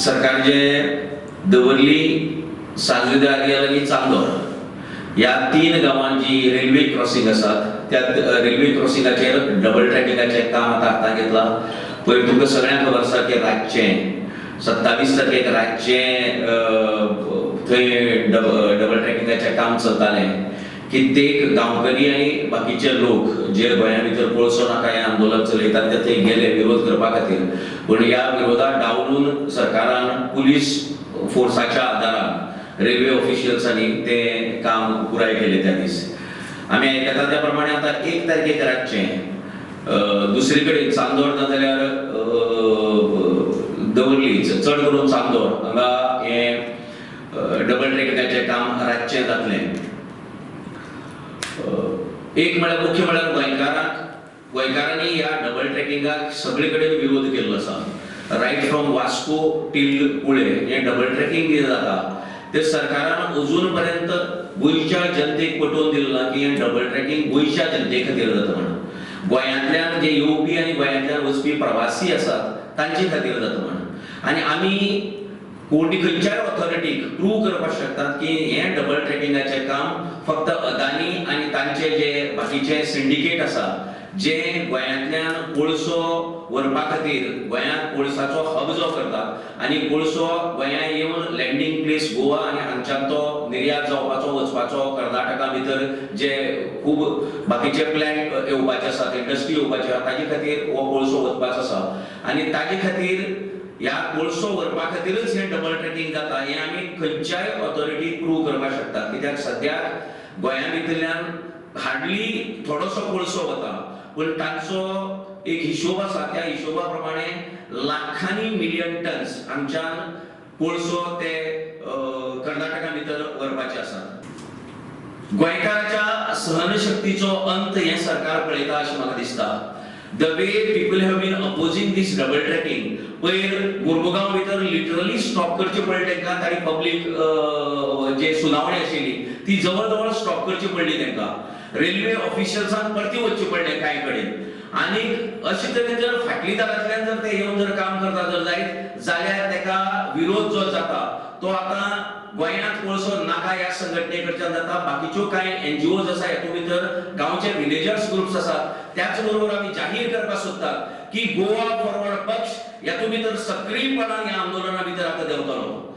सरकार जे दवर्ली सांगवी लागीं चांदोर या 3 गावांची रेल्वे क्रॉसिंग असतात त्या रेल्वे क्रॉसिंगाचेर डबल ट्रॅकिंगाचे काम आता घेतला। पयर तुमकां सगळ्यांक खबर आसा की रातचे 27 तारखेक रातचे थंय डबल ट्रॅकिंगाचे काम चलताले। कित्येक गांवकरी आनी बाकीचे लोक जे गोंया भितर पळसो नाका हें आंदोलन चलयतात ते थंय गेले विरोध करपा खातीर, पूण ह्या विरोधाक डावलून सरकारान पुलीस फोर्साच्या आदारान रेल्वे ऑफिशियल्सांनी ते काम पुराय केले त्या दीस। आमी आयकता त्या प्रमाणे आता 1 तारखेक रातचे दुसरे कडेन चांदोर ना जाल्यार दवर्ली चड करून चांदोर हांगा हे डबल ट्रॅकिंगाचे काम रातचे जातलें। एक म्हळ्यार मुख्य म्हळ्यार गोंयकारांनी ह्या डबल ट्रॅकिंगाक सगळे कडेन विरोध केल्लो आसा। Right from Vasco till Pule हे डबल ट्रॅकिंग जे जाता ते सरकारान अजून पर्यंत गोंयच्या जनतेक पटोवन दिल्लो ना की हे डबल ट्रॅकिंग गोंयच्या जनते खातीर जाता म्हणून। गोंयांतल्यान जे येवपी आनी गोंयांतल्यान वचपी प्रवासी आसात तांचे खातीर जाता म्हणून। आनी आमी खंयच्याय ऑथॉरिटीक प्रूव करपाक शकतात की हे डबल ट्रॅकिंगाचे काम फक्त अदानी आनी तांचे जे बाकीचे सिंडिकेट आसा जे गोंयांतल्यान कोळसो व्हरपा खातीर गोंयांत कोळसाचो हब जो करतात आनी कोळसो गोंयांत येवन लँडिंग प्लेस गोवा आनी हांगच्यान तो निर्यात जावपाचो वचपाचो कर्नाटका भितर जे खूब बाकीचे प्लॅंट येवपाचे आसात इंडस्ट्री येवपाचे आसा ताजे खातीर हो कोळसो वचपाचो आसा आनी ताजे खातीर ह्या कोळसो व्हरपा खातीरच हे डबल ट्रॅकिंग जाता हे आमी खंयच्याय ऑथॉरिटीक प्रूव करपाक शकतात। कित्याक सद्याक गोंया भितरल्यान हार्डली थोडोसो कोळसो वता पूण तांचो एक हिशोब आसा त्या हिशोबा प्रमाणे लाखांनी मिलियन टन्स हांगच्यान कोळसो ते कर्नाटका भितर व्हरपाचे आसात। गोंयकाराच्या सहनशक्तीचो अंत हे सरकार पळयता अशें म्हाका दिसता। The way people have been opposing this double tracking, पयर मुर्मुगांव भितर लिटरली स्टॉप करचे पडले तांकां तारी पब्लिक जे सुनावणी आशिल्ली ती जवळ जवळ स्टॉप करची पडली तांकां। रेल्वे ऑफिशियल्सांक परती वचचे पडले कांय कडेन आनी अशे तरेन जर फाटली दारांतल्यान जर ते येवन जर काम करता जर जायत जाल्यार ताका विरोध जो जाता तो आता गोंयांत कोळसो नाका ह्या संघटने कडच्यान जाता। बाकीच्यो कांय एनजीओज आसा हेतून भितर गांवचे विलेजर्स ग्रुप्स आसात त्याच बरोबर आमी जाहीर करपाक सोदतात की गोवा फॉरवर्ड पक्ष हेतून भितर सक्रीयपणान ह्या आंदोलना भितर आता देंवतलो।